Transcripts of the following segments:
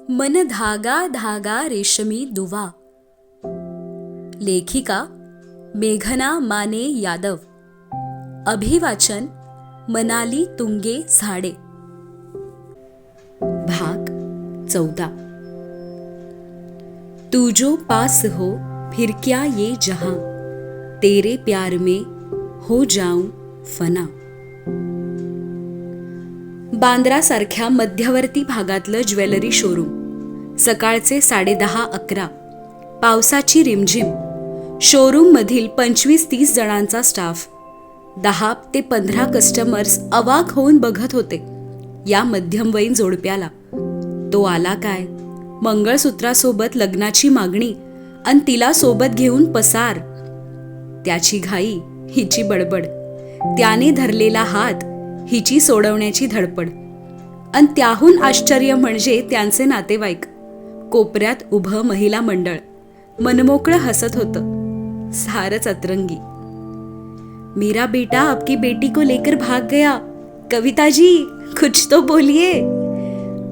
मन धागा धागा रेशमी दुवा. लेखिका मेघना माने यादव. अभिवाचन मनाली तुंगे झाडे. भाग 14. तू जो पास हो फिर क्या ये जहां, तेरे प्यार में हो जाऊं फना. बांद्रासारख्या मध्यवर्ती भागातलं ज्वेलरी शोरूम. सकाळचे 10:30-11. पावसाची रिमझिम. शोरूम मधील 25-30 जणांचा स्टाफ. 10 ते 15 कस्टमर्स अवाक होऊन बघत होते या मध्यमवयीन जोडप्याला. तो आला काय, मंगळसूत्रासोबत लग्नाची मागणी आणि तिला सोबत घेऊन पसार. त्याची घाई, हिची बडबड. त्याने धरलेला हात, हिची सोडवण्याची धडपड. आणि त्याहून आश्चर्य म्हणजे त्यांचे नातेवाईक. कोपऱ्यात उभं महिला मंडळ मनमोकळं हसत होतं, सारच अतरंगी. मेरा बेटा आपकी बेटी को लेकर भाग गया. कविताजी कुछ तो बोलिये.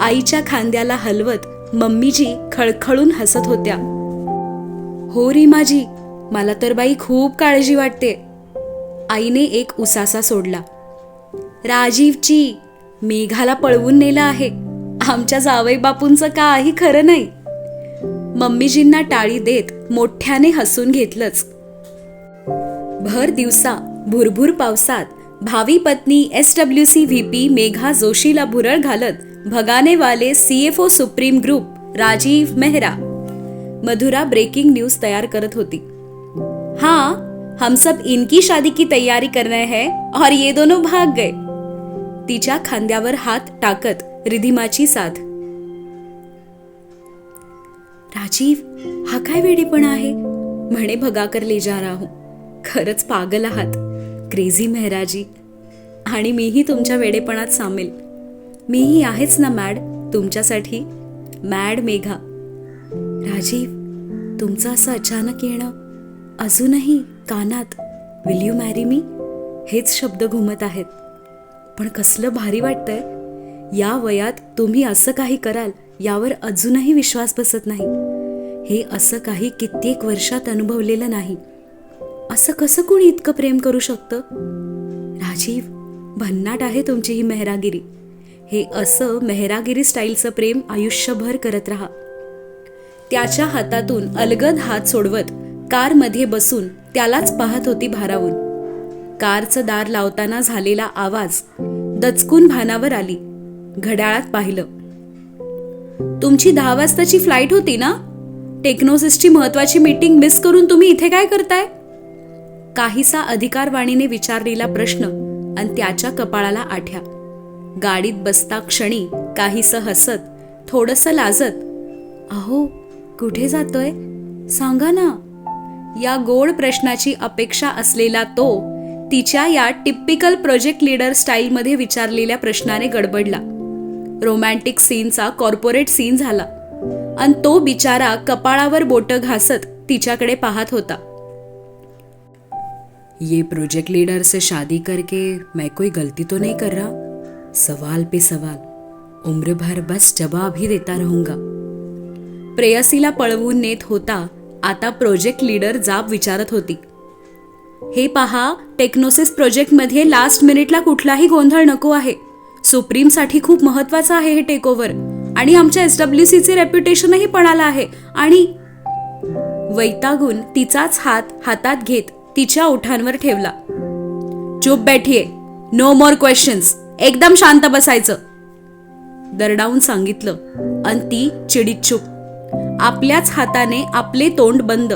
आईच्या खांद्याला हलवत मम्मीजी खळखळून हसत होत्या. हो रीमाजी, मला तर बाई खूप काळजी वाटते. आईने एक उसासा सोडला. राजीवची, मेघाला पळवून नेलं आहे. आमच्या जावई बापूंचं काही खरं नाही. मम्मीजींना टाळी देत मोठ्याने हसून घेतलंच. भर दिवसा भुरभुर पावसात भावी पत्नी SWC VP मेघा जोशीला भुरळ घालत भगानेवाले CFO Supreme Group Rajiv Mehra Madhura breaking news तयार करत होती. हाँ, हम सब इनकी शादी की तैयारी कर रहे हैं और ये दोनों भाग गए. तिच्या खांद्यावर हात टाकत रिधिमाची साथ. राजीव, हा काय वेडेपणा आहे, म्हणे भगाकर ले जा रहा हूं. खरंच पागल आहात क्रेझी मेहराजी. आणि मीही तुमच्या वेडेपणात सामील. मीही आहेच ना मॅड तुमच्यासाठी. मॅड मेघा. राजीव, तुमचं असं अचानक येणं, अजूनही कानात विल यू मॅरी मी हेच शब्द घुमत आहेत. पण कसलं भारी वाटतंय. या वयात तुम्ही असं काही कराल यावर अजूनही विश्वास बसत नाही. हे असं काही कित्येक वर्षात अनुभवलेलं नाही. असं कसं कोणी इतकं प्रेम करू शकतं. राजीव, भन्नाट आहे तुमची ही मेहरागिरी. हे असं मेहरागिरी स्टाईलचं प्रेम आयुष्यभर करत राहा. त्याच्या हातातून अलगद हात सोडवत कारमध्ये बसून त्यालाच पाहत होती भारावून. कारचं दार लावताना झालेला आवाज दचकून भानावर आली. घड्याळात पाहिलं. तुमची 10 वाजताची फ्लाईट होती ना. टेक्नोसिसची महत्वाची मीटिंग मिस करून तुम्ही इथे काय करताय. काहीसा अधिकारवाणीने विचारलेला प्रश्न आणि त्याच्या कपाळाला आठ्या. गाडीत बसता क्षणी काहीसं हसत, थोडंसं लाजत, अहो कुठे जातोय सांगा ना, या गोड प्रश्नाची अपेक्षा असलेला तो तिच्या या टिपिकल प्रोजेक्ट लीडर स्टाईलमध्ये विचारलेल्या प्रश्नाने गडबडला. रोमॅन्टिक सीनचा कॉर्पोरेट सीन झाला आणि तो बिचारा कपाळावर बोटं घासत तिच्याकडे पाहत होता. ये प्रोजेक्ट लीडर से शादी करके मैं कोई गलती तो नहीं कर रहा. सवाल पे सवाल, उम्र भर बस जवाब ही देता रहूंगा. प्रेयसीला पळवून नेत होता आता प्रोजेक्ट लीडर जाब विचारत होती. हे पहा, टेक्नोसिस प्रोजेक्टमध्ये लास्ट मिनिटला कुठलाही गोंधळ नको आहे. सुप्रीमसाठी खूप महत्वाचं आहे हे टेकओव्हर. आणि आमच्या SWCचे रेप्युटेशनही पणाला आहे. आणि वैतागून तिचाच हात हातात घेत तिच्या ओठांवर ठेवला. चुप बैठिये, नो मोर क्वेश्चन्स, एकदम शांत बसायचं, दरडावून सांगितलं. आणि ती चिडीत चूप. आपल्याच हाताने आपले तोंड बंद.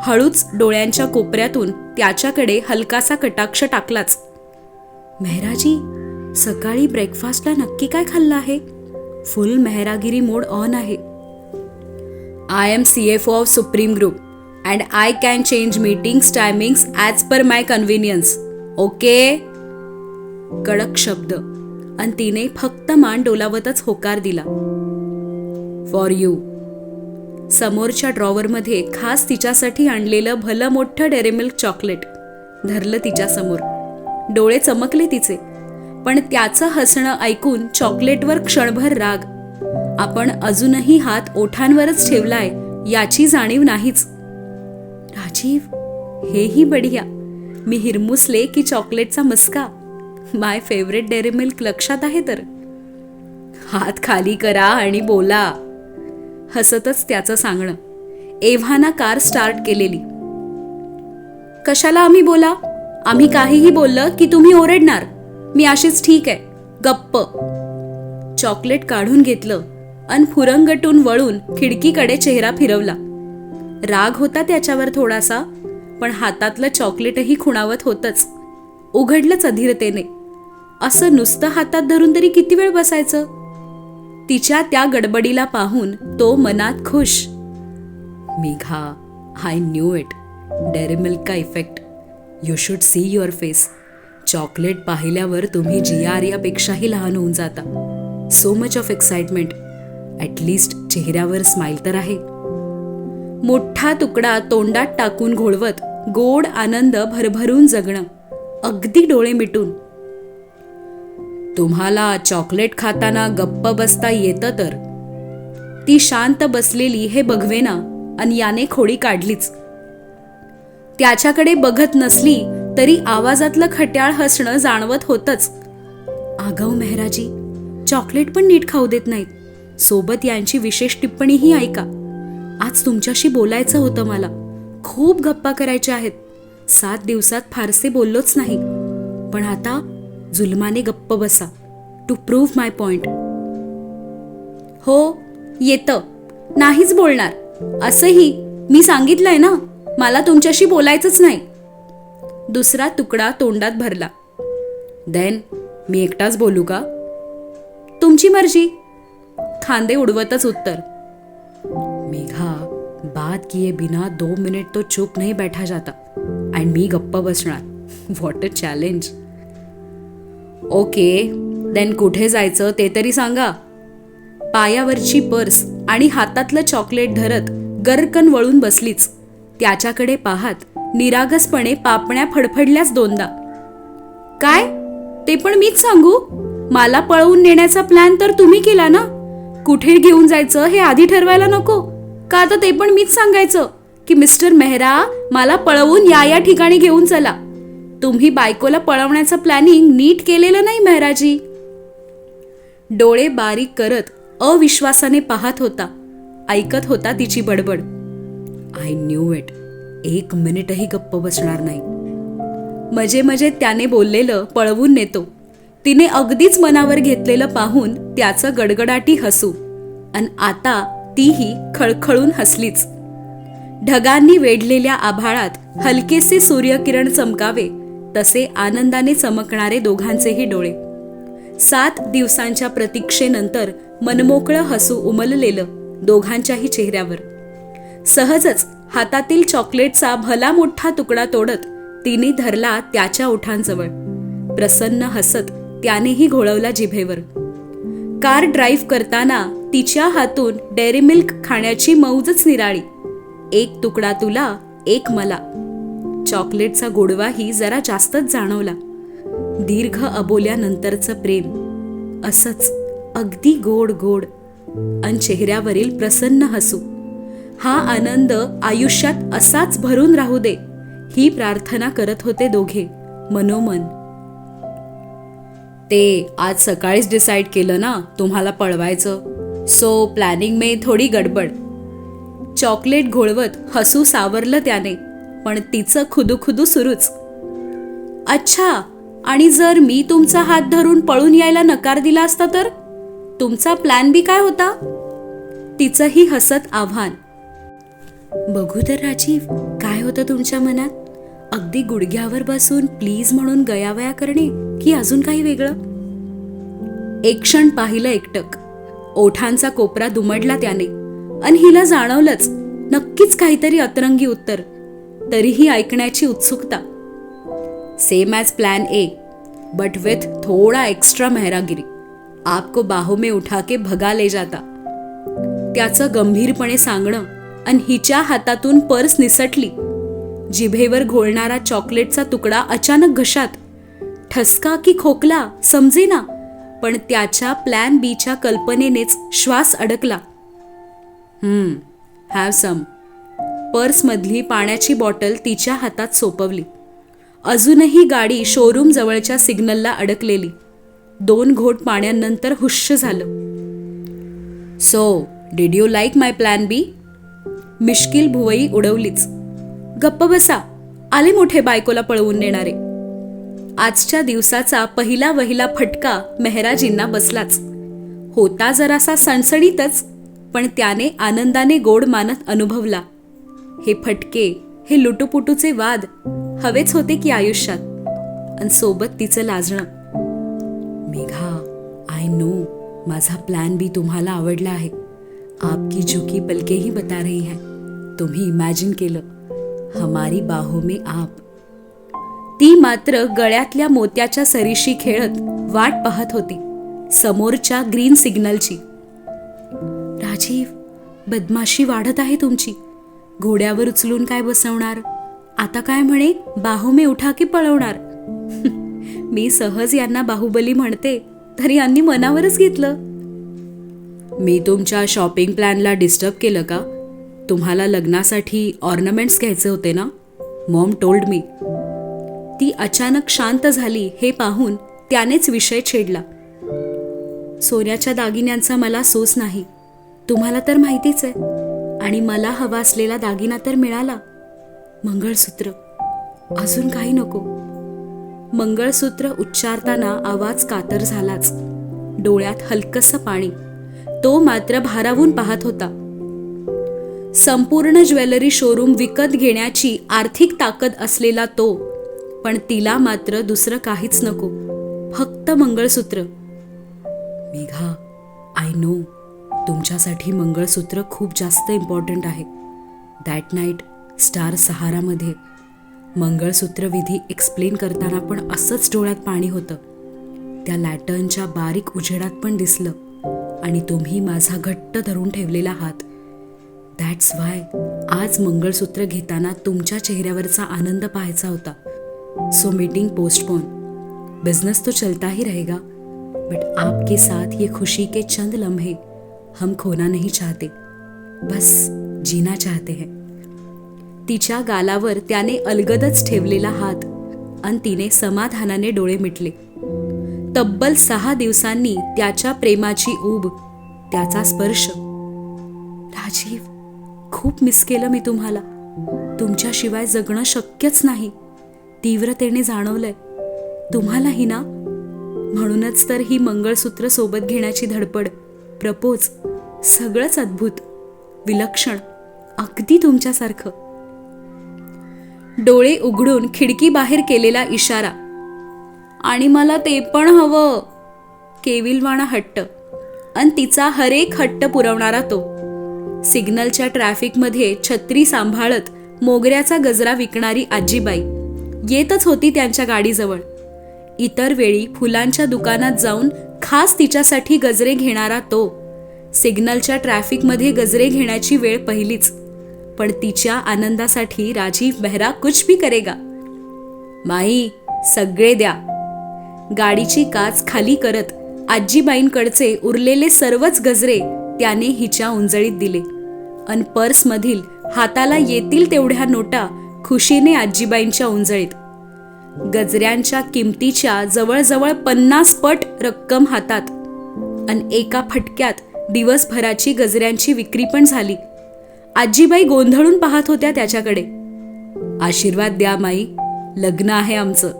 हळूच डोळ्यांच्या कोपऱ्यातून त्याच्याकडे हलकासा कटाक्ष टाकलाच. मेहराजी, सकाळी ब्रेकफास्टला नक्की काय खाल्लं आहे. फुल मेहरागिरी मोड ऑन आहे. I am CFO of Supreme Group and I can change meetings timings as per my convenience. Okay. कडक शब्द. आणि तिने फक्त मान डोलावतच होकार दिला. For you. समोरच्या ड्रॉवरमध्ये खास तिच्यासाठी आणलेलं भलं मोठं डेअरी मिल्क चॉकलेट धरलं तिच्यासमोर. डोळे चमकले तिचे. पण त्याचं हसणं ऐकून चॉकलेटवर क्षणभर राग आपण अजूनही हात ओठांवरच ठेवलाय याची जाणीव नाहीच. राजीव, हेही बढिया. मी हिरमुसले की चॉकलेटचा मस्का. माय फेवरेट डेअरी मिल्क लक्षात आहे तर. हात खाली करा आणि बोला. हसतच त्याचं सांगणं. एव्हाना कार स्टार्ट केलेली. कशाला आम्ही बोला? आम्ही काहीही बोललं की तुम्ही ओरडणार. मी अशीच ठीक आहे, गप्प. चॉकलेट काढून घेतलं अन फुरंगटून वळून खिडकीकडे चेहरा फिरवला. राग होता त्याच्यावर थोडासा, पण हातातलं चॉकलेटही खुणावत होतंच. उघडलंच अधीरतेने. असं नुसतं हातात धरून तरी किती वेळ बसायचं? तिच्या त्या गडबडीला पाहून तो मनात खुश. Megha, I knew it. Dairy milk का effect. You should see your face. Chocolate पाहिल्यावर तुम्ही जियारियापेक्षाही लहान होऊन जाता. So much of excitement. At least चेहऱ्यावर स्माईल तर आहे. मोठा तुकडा तोंडात टाकून घोळवत गोड आनंद भरभरून जगणं, अगदी डोळे मिटून. तुम्हाला चॉकलेट खाताना गप्प बसता येतं तर. ती शांत बसलेली हे बघवेना अन याने खोडी काढलीच. त्याच्याकडे बघत नसली तरी आवाजातलं खट्याळ हसणं जाणवत होतंच. आगाऊ मेहराजी, चॉकलेट पण नीट खाऊ देत नाहीत. सोबत यांची विशेष टिप्पणीही ऐका. आज तुमच्याशी बोलायचं होतं मला. खूप गप्पा करायच्या आहेत. 7 दिवसात फारसे बोललोच नाही. पण आता जुलमाने गप्प बसा. To prove my point. हो, येतं. नाहीच बोलणार. असंही मी सांगितलंय ना, मला तुमच्याशी बोलायचंच नाही. दुसरा तुकडा तोंडात भरला. देन मी एकटाच बोलू का? तुमची मर्जी. खांदे उडवतच उत्तर. मेघा, बात किए बिना 2 मिनिट तो चुप नहीं बैठा जाता. आणि मी गप्प बसणार. What a challenge. Okay, then कुठे जायचं ते तरी सांगा. पायावरची पर्स आणि हातातलं चॉकलेट धरत गर्रकन वळून बसलीच. त्याच्याकडे पाहत निरागसपणे पापण्या फडफडल्याच दोनदा. काय? ते पण मीच सांगू? मला पळवून नेण्याचा प्लॅन तर तुम्ही केला ना. कुठे घेऊन जायचं हे आधी ठरवायला नको का? आता ते पण मीच सांगायचं की मिस्टर मेहरा, मला पळवून या ठिकाणी घेऊन चला. तुम्ही बायकोला पळवण्याचं प्लॅनिंग नीट केलेलं नाही मेहराजी. डोळे बारीक करत अविश्वासाने पाहत होता. ऐकत होता तिची बडबड. I knew it. 1 मिनिटही गप्प बसणार नाही. मजे त्याने बोललेलं पळवून नेतो. तिने अगदीच मनावर घेतलेलं पाहून त्याचं गडगडाटी हसू. अन आता तीही खळखळून हसलीच. ढगांनी वेढलेल्या आभाळात हलकेसे सूर्यकिरण चमकावे तसे आनंदाने चमकणारे दोघांचेही डोळे. 7 दिवसांच्या प्रतीक्षेनंतर मनमोकळं हसू उमललेलं दोघांच्याही चेहऱ्यावर. सहजच हातातील चॉकलेटचा भला मोठा तुकडा तोडत तिने धरला त्याच्या ओठांजवळ. प्रसन्न हसत त्यानेही घोळवला जिभेवर. कार ड्राईव्ह करताना तिच्या हातून डेअरी मिल्क खाण्याची मौजच निराळी. 1 तुकडा तुला, 1 मला. चॉकलेटचा गोडवाही जरा जास्तच जाणवला. दीर्घ अबोल्यानंतरचं प्रेम असंच अगदी गोड गोड. अन चेहऱ्यावरील प्रसन्न हसू. हा आनंद आयुष्यात असाच भरून राहू दे ही प्रार्थना करत होते दोघे मनोमन. ते आज सकाळीच डिसाईड केलं ना तुम्हाला पळवायचं. सो प्लॅनिंग में थोडी गडबड. चॉकलेट घोळवत हसू सावरलं त्याने, पण तिचं खुदुखुदू सुरूच. अच्छा, आणि जर मी तुमचा हात धरून पळून यायला नकार दिला असता तर? तुमचा प्लॅन बी काय होता? तिचंही हसत आव्हान. बघू तर राजीव, काय होतं तुमच्या मनात? अगदी गुडघ्यावर बसून प्लीज म्हणून गयावया करणे की अजून काही वेगळं? एक क्षण पाहिलं एकटक. ओठांचा कोपरा दुमडला त्याने. अन हिला जाणवलंच नक्कीच काहीतरी अतरंगी उत्तर. तरीही ऐकण्याची उत्सुकता. Same as plan A, but with थोड़ा एक्स्ट्रा मेहरागिरी. आपको बाहों में उठा के भगा ले जाता. त्याचं गंभीरपणे सांगणं अन हिच्या हातातून पर्स निसटली. जिभेवर घोळणारा चॉकलेटचा तुकडा अचानक घशात. ठसका की खोकला समजेना, पण त्याच्या प्लॅन बीच्या कल्पनेनेच श्वास अडकला. Have some. पर्समधली पाण्याची बॉटल तिच्या हातात सोपवली. अजूनही गाडी शोरूम जवळच्या सिग्नलला अडकलेली. 2 घोट पाण्यानंतर हुश्श झालं. So did you like my plan B? मिश्किल भुवई उडवलीच. गप्प बसा, आले मोठे बायकोला पळवून नेणारे. आजच्या दिवसाचा पहिला वहिला फटका मेहराजींना बसलाच. होता जरासा सणसणीतच, पण त्याने आनंदाने गोड मानत अनुभवला. हे फटके, हे लुटूपुटूचे वाद हवेच होते की आयुष्यात, आणि सोबत तिचं लाजणं. मेघा, आय नो माझा प्लॅन बी तुम्हाला आवडला आहे. आपकी झुकी पलके ही बता रही है. तुम्ही इमॅजिन केलं, हमारी बाहों में आप. ती मात्र गळ्यातल्या मोत्याच्या सरीशी खेळत वाट पाहत होती समोरच्या ग्रीन सिग्नलची. राजीव, बदमाशी वाढत आहे तुमची. घोड्यावर उचलून काय बसवणार? आता काय म्हणे, बाहों में उठा की पळवणार? मी सहज यांना बाहुबली म्हणते, तरी यांनी मनावरच घेतलं. मी तुमच्या शॉपिंग प्लॅनला डिस्टर्ब केलं का? तुम्हाला लग्नासाठी ऑर्नामेंट्स घ्यायचे होते ना? Maugham told me. ती अचानक शांत झाली हे पाहून त्यानेच विषय छेडला. सोन्याच्या दागिन्यांचा मला सोस नाही, तुम्हाला तर माहितीच आहे. आणि मला हवा असलेला दागिना तर मिळाला, मंगळसूत्र. अजून काही नको. मंगळसूत्र उच्चारताना आवाज कातर झालाच. डोळ्यात हलकसं पाणी. तो मात्र भारावून पाहत होता. संपूर्ण ज्वेलरी शोरूम विकत घेण्याची आर्थिक ताकद असलेला तो, पण तिला मात्र दुसरं काहीच नको, फक्त मंगळसूत्र. मेघा, आय नो तुमच्यासाठी मंगळसूत्र खूप जास्त इम्पॉर्टंट आहे. दॅट नाईट स्टार सहारामध्ये मंगळसूत्र विधी एक्सप्लेन करताना पण असंच डोळ्यात पाणी होतं. त्या लॅटर्नच्या बारीक उजेडात पण दिसलं. आणि तुम्ही माझा घट्ट धरून ठेवलेला हात. दॅट्स वाय आज मंगळसूत्र घेताना तुमच्या चेहऱ्यावरचा आनंद पाहायचा होता. So meeting postpone. बिजनेस तो चलता ही रहेगा, बट आपके साथ ये खुशी के चंद लम्हे हम खोना नहीं चाहते, बस जीना चाहते हैं. तिच्या गालावर त्याने अलगदच ठेवलेला हात, आणि तिने समाधानाने डोळे मिटले. तब्बल 6 दिवसांनी त्याच्या प्रेमाची ऊब, त्याचा स्पर्श. राजीव, खूप मिस केलं मी तुम्हाला. तुमच्याशिवाय जगणं शक्यच नाही, तीव्रतेने जाणवलंय. तुम्हालाही ना? म्हणूनच तर ही मंगळसूत्र सोबत घेण्याची धडपड, प्रपोज, सगळंच अद्भुत, विलक्षण, अगदी तुमच्यासारखं. डोळे उघडून खिडकी बाहेर केलेला इशारा. आणि मला ते पण हवं. केविलवाणा हट्ट, आणि तिचा हरेक हट्ट पुरवणारा तो. सिग्नलच्या ट्रॅफिकमध्ये छत्री सांभाळत मोगऱ्याचा गजरा विकणारी आजीबाई येतच होती त्यांच्या गाडीजवळ. इतर वेळी फुलांच्या दुकानात जाऊन खास तिच्यासाठी गजरे घेणारा तो. सिग्नलच्या ट्रॅफिकमध्ये गजरे घेण्याची वेळ पहिलीच, पण तिच्या आनंदासाठी राजीव मेहरा कुछ भी करेगा. माई, सगळे द्या. गाडीची काच खाली करत आजीबाईंकडचे उरलेले सर्वच गजरे त्याने हिच्या उंजळीत दिले, अन पर्समधील हाताला येतील तेवढ्या नोटा खुशीने आजीबाईंच्या उंजळीत. गजऱ्यांच्या किमतीच्या जवळजवळ 50 पट रक्कम हातात, अन एका फटक्यात दिवसभराची गजऱ्यांची विक्री पण झाली. आजीबाई गोंधळून पाहत होत्या त्याच्याकडे. आशीर्वाद द्या माई, लग्न आहे आमचं.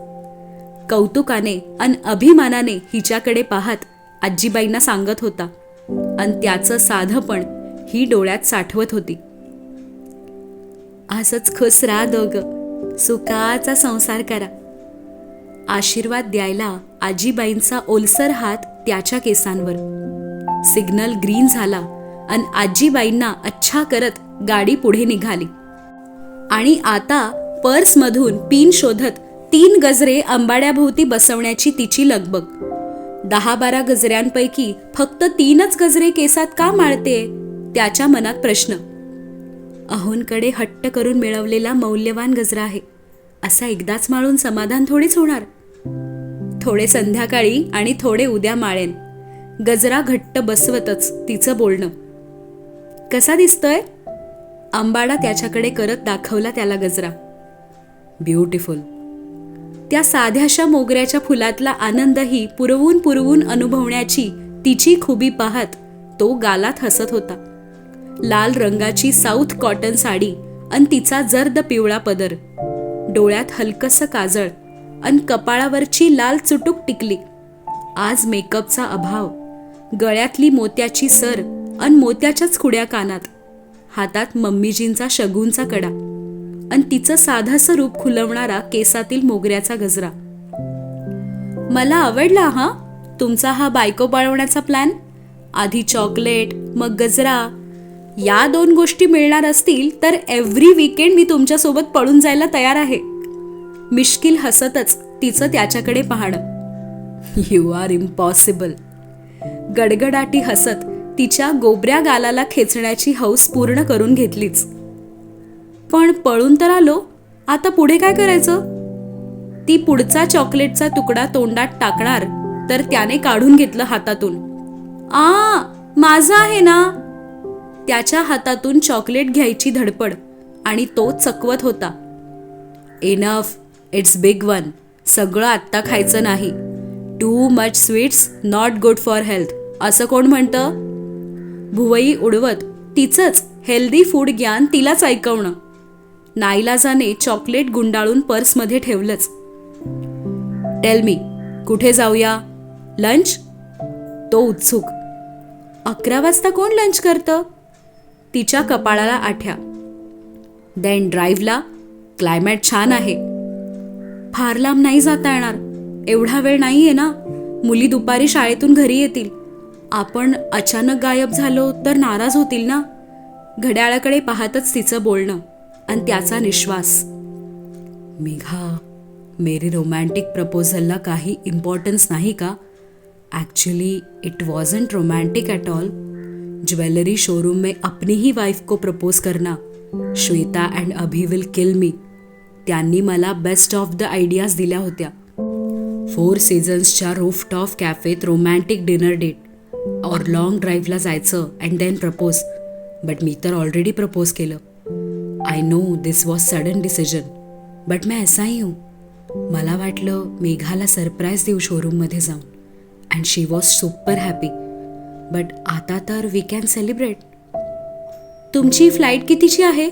कौतुकाने अन अभिमानाने हिच्याकडे पाहत आजीबाईंना सांगत होता, अन त्याचं साधंपण ही डोळ्यात साठवत होती. असंच खुश राहा दोघं, सुखाचा संसार करा. आशीर्वाद द्यायला आजीबाईंचा ओलसर हात त्याच्या केसांवर. सिग्नल ग्रीन झाला, अन आजीबाईंना अच्छा करत गाडी पुढे निघाली. आणि आता पर्समधून पिन शोधत 3 गजरे अंबाड्याभोवती बसवण्याची तिची लगबग. 10-12 गजऱ्यांपैकी फक्त 3च गजरे केसात का माळते? त्याच्या मनात प्रश्न. अहोंकडे हट्ट करून मिळवलेला मौल्यवान गजरा आहे, असा एकदाच माळून समाधान थोडीच होणार. थोडे संध्याकाळी आणि थोडे उद्या माळेन. गजरा घट्ट बसवतच तिचं बोलणं. कसा दिसतोय? आंबाडा त्याच्याकडे करत दाखवला त्याला गजरा. ब्युटिफुल. त्या साध्याशा मोगऱ्याच्या फुलातला आनंदही पुरवून पुरवून अनुभवण्याची तिची खुबी पाहत तो गालात हसत होता. लाल रंगाची साऊथ कॉटन साडी अन तिचा जर्द पिवळा पदर, डोळ्यात हलकसं काजळ अन कपाळावरची लाल चुटूक टिकली. आज मेकअपचा अभाव, गळ्यातली मोत्याची सर अन मोत्याच्याच खुड्या कानात, हातात मम्मीजींचा शगूनचा कडा अन तिचं साधंसं रूप खुलवणारा केसातील मोगऱ्याचा गजरा. मला आवडला हा तुमचा हा बायको पळवण्याचा प्लॅन. आधी चॉकलेट मग गजरा. या 2 गोष्टी मिळणार असतील तर एव्हरी वीकेंड मी तुमच्यासोबत पळून जायला तयार आहे. मिश्किल हसतच तिचं त्याच्याकडे पाहणं. You R impossible. गडगडाटी हसत तिच्या गोबऱ्या गालाला खेचण्याची हौस पूर्ण करून घेतलीच. पण पळून तर आलो, आता पुढे काय करायचं? ती पुढचा चॉकलेटचा तुकडा तोंडात टाकणार तर त्याने काढून घेतलं हातातून. माझं आहे ना. त्याच्या हातातून चॉकलेट घ्यायची धडपड आणि तो चकवत होता. Enough, it's big one. सगळं आत्ता खायचं नाही. Too much sweets not good for health असं कोण म्हणतं? भुवई उडवत तिचंच हेल्दी फूड ज्ञान तिलाच ऐकवणं. नाईलाजाने चॉकलेट गुंडाळून पर्समध्ये ठेवलंच. टेल मी, कुठे जाऊया? लंच? तो उत्सुक. 11 वाजता कोण लंच करतं? तिच्या कपाळाला आठ्या. देन ड्राईव्हला. क्लायमेट छान आहे. फार लांब नाही जाता येणार. एवढा वेळ नाहीये ना. मुली दुपारी शाळेतून घरी येतील. आपण अचानक गायब झालो तर नाराज होतील ना. घड्याळाकडे पाहतच तिचं बोलणं आणि त्याचा निश्वास. मेघा, मेरी रोमॅन्टिक प्रपोजलला काही इम्पॉर्टन्स नाही का? Actually it wasn't romantic at all. Jewellery showroom में अपनी ही वाइफ को प्रपोज करना. Shweta and Abhi will kill me. त्यांनी मला बेस्ट ऑफ द आयडियाज दिल्या होत्या. 4 सीझन्सच्या रूफटॉप कॅफेत रोमॅन्टिक डिनर डेट और लॉंग ड्राईव्हला जायचं अँड देन प्रपोज. बट मी तर ऑलरेडी प्रपोज केलं. I know this was sudden decision, but मैं ऐसा ही हूँ. मला वाटलं मेघाला सरप्राईज देऊ शोरूममध्ये जाऊन, and she was super happy. But आता तर वी कॅन सेलिब्रेट. तुमची फ्लाईट कितीची आहे?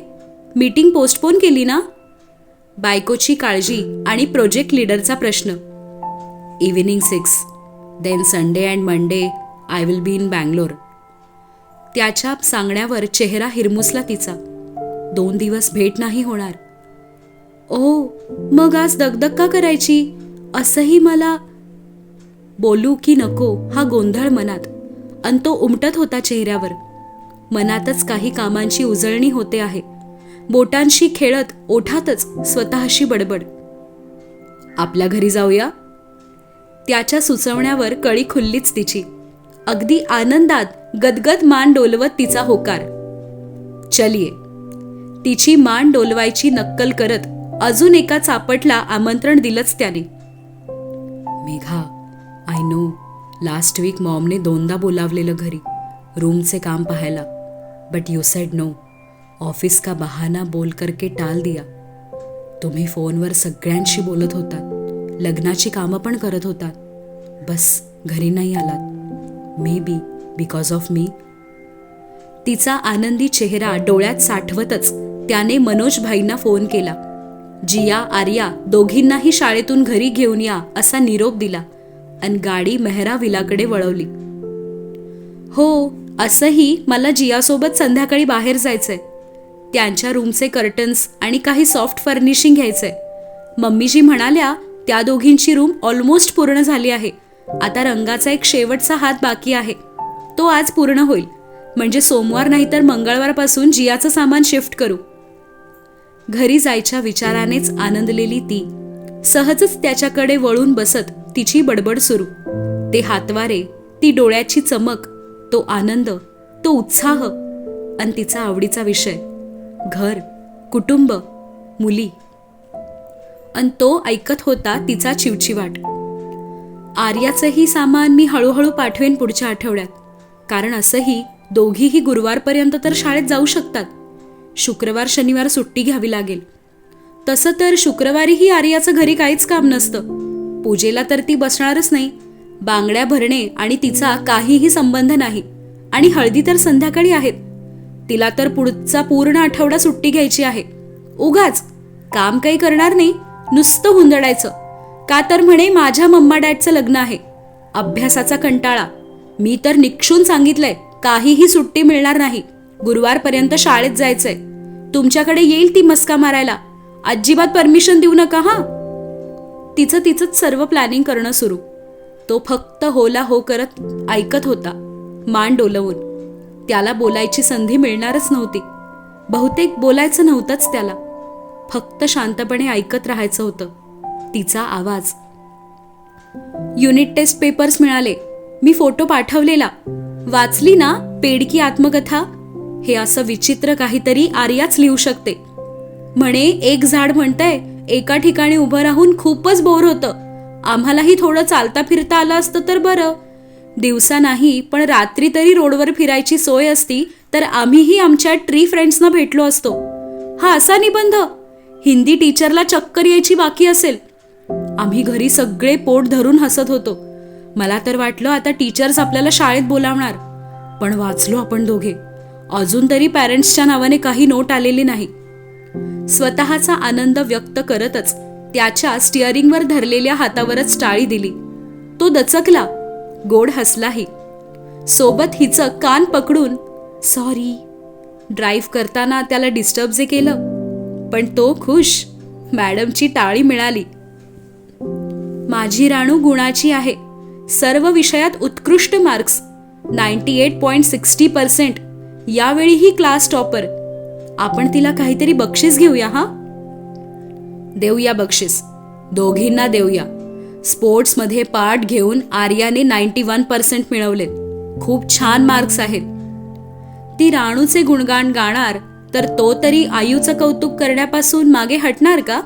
मीटिंग पोस्टपोन केली ना? बायकोची काळजी आणि प्रोजेक्ट लीडरचा प्रश्न. Evening 6. Then Sunday and Monday I will be in Bangalore. त्याच्या सांगण्यावर चेहरा हिरमुसला तिचा. 2 दिवस भेट नाही होणार. ओ, मग आज दगदग का करायची? असंही मला बोलू की नको हा गोंधळ मनात, अन तो उमटत होता चेहऱ्यावर. मनातच काही कामांची उजळणी होते आहे. बोटांशी खेळत ओठातच स्वतःशी बडबड. आपल्या घरी जाऊया. त्याच्या सुचवण्यावर कळी खुल्लीच तिची. अगदी आनंदात गदगद मान डोलवत तिचा होकार. चलिये. तिची मान डोलवायची नक्कल करत अजून एका चापटला आमंत्रण दिलंच त्याने. Megha, I know last week मॉमने 2दा बोलावलेलं घरी रूमचे काम पाहायला. But you said no. Office का बहाना बोल करके टाल दिया. तुम्ही फोनवर सगळ्यांशी बोलत होतात, लग्नाची कामं पण करत होतात. बस घरी नाही आलात. May be because of me. तिचा आनंदी चेहरा डोळ्यात साठवतच त्याने मनोज भाईंना फोन केला. जिया आर्या दोघींनाही शाळेतून घरी घेऊन या असा निरोप दिला आणि गाडी मेहरा विलाकडे वळवली. हो, असंही मला जियासोबत संध्याकाळी बाहेर जायचंय. त्यांच्या रूमचे कर्टन्स आणि काही सॉफ्ट फर्निशिंग घ्यायचंय. मम्मीजी म्हणाल्या त्या दोघींची रूम ऑलमोस्ट पूर्ण झाली आहे. आता रंगाचा एक शेवटचा हात बाकी आहे. तो आज पूर्ण होईल. म्हणजे सोमवार नाही तर मंगळवारपासून जियाचं सामान शिफ्ट करू. घरी जायच्या विचारानेच आनंदलेली ती सहजच त्याच्याकडे वळून बसत तिची बडबड सुरू. ते हातवारे, ती डोळ्याची चमक, तो आनंद, तो उत्साह आणि तिचा आवडीचा विषय, घर, कुटुंब, मुली. आणि तो ऐकत होता तिचा चिवचिवाट. आर्याचंही सामान मी हळूहळू पाठवेन पुढच्या आठवड्यात, कारण असंही दोघीही गुरुवारपर्यंत तर शाळेत जाऊ शकतात. शुक्रवार शनिवार सुट्टी घ्यावी लागेल. तसं तर शुक्रवारीही आर्याचं घरी काहीच काम नसतं. पूजेला तर ती बसणारच नाही. बांगड्या भरणे आणि तिचा काहीही संबंध नाही. आणि हळदी तर संध्याकाळी आहेत. तिला तर पुढचा पूर्ण आठवडा सुट्टी घ्यायची आहे. उगाच काम काही करणार नाही, नुसतं हुंदडायचं. का तर म्हणे माझ्या मम्मा डॅडचं लग्न आहे. अभ्यासाचा कंटाळा. मी तर निक्षून सांगितलंय काहीही सुट्टी मिळणार नाही. गुरुवारपर्यंत शाळेत जायचंय. तुमच्याकडे येईल ती मस्का मारायला. अजिबात परमिशन देऊ नका हा. तिचं तिचंच सर्व प्लॅनिंग करणं सुरू. तो फक्त होला हो करत ऐकत होता, मान डोलवून. त्याला बोलायची संधी मिळणारच नव्हती. बहुतेक बोलायचं नव्हतंच त्याला. फक्त शांतपणे ऐकत राहायचं होतं. तिचा आवाज. युनिट टेस्ट पेपर्स मिळाले. मी फोटो पाठवलेला. वाचली ना पेडकी आत्मकथा? हे असं विचित्र काहीतरी आर्याच लिहू शकते. म्हणे एक झाड म्हणतंय एका ठिकाणी उभं राहून खूपच बोर होतं. आम्हालाही थोडं चालता फिरता आलं असतं तर बरं. दिवसा नाही पण रात्री तरी रोडवर फिरायची सोय असती तर आम्हीही आमच्या ट्री फ्रेंड्सना भेटलो असतो. हा असा निबंध हिंदी टीचरला चक्कर यायची बाकी असेल. आम्ही घरी सगळे पोट धरून हसत होतो. मला तर वाटलं आता टीचर्स आपल्याला शाळेत बोलावणार. पण वाचलो आपण दोघे. अजून तरी पॅरेंट्सच्या नावाने काही नोट आलेली नाही. स्वतःचा आनंद व्यक्त करतच त्याच्या स्टिअरिंगवर धरलेल्या हातावरच टाळी दिली. तो दचकला, गोड हसलाही. सोबत हिचं कान पकडून सॉरी. ड्राईव्ह करताना त्याला डिस्टर्ब जे केलं, पण तो खुश. मॅडमची टाळी मिळाली. माझी राणू गुणाची आहे. सर्व विषयात उत्कृष्ट मार्क्स, 98.60%. यावेळीही क्लास टॉपर. आपण तिला काहीतरी बक्षीस घेऊया हा. देऊया बक्षीस. दोघींना देऊया. स्पोर्ट्समध्ये पार्ट घेऊन आर्याने 91% मिळवलेत. खूप छान मार्क्स आहेत. ती राणूचे गुणगान गाणार तर तो तरी आयूचं कौतुक करण्यापासून मागे हटणार का?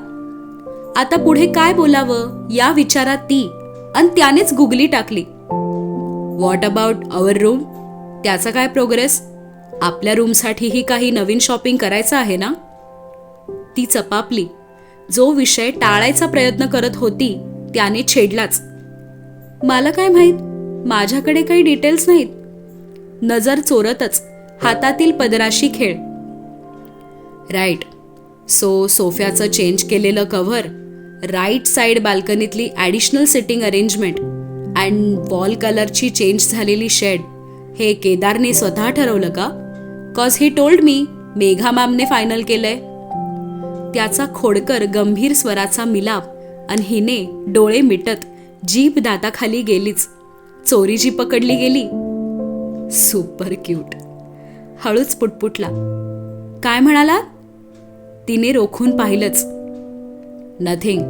आता पुढे काय बोलावं या विचारात ती आणि त्यानेच गुगली टाकली. What about our room? त्याचा काय प्रोग्रेस? आपल्या रूमसाठीही काही नवीन शॉपिंग करायचं आहे ना? ती चपापली. जो विषय टाळायचा प्रयत्न करत होती त्याने छेडलाच. मला काय माहित, माझ्याकडे काही डिटेल्स नाहीत. नजर चोरतच हातातील पदराशी खेळ. राईट. सो सोफ्याचं चेंज केलेलं कव्हर, राईट साईड बाल्कनीतली additional sitting arrangement and wall कलरची चेंज झालेली शेड, हे केदारने स्वतः ठरवलं का? Cause he told me Megha मॅमने फायनल केलंय. त्याचा खोडकर गंभीर स्वराचा मिलाप आणि हिने डोळे मिटत जीभ दाताखाली गेलीच. चोरी जी पकडली गेली. Super cute. हळूच पुटपुटला. काय म्हणाला? तिने रोखून पाहिलंच. नथिंग.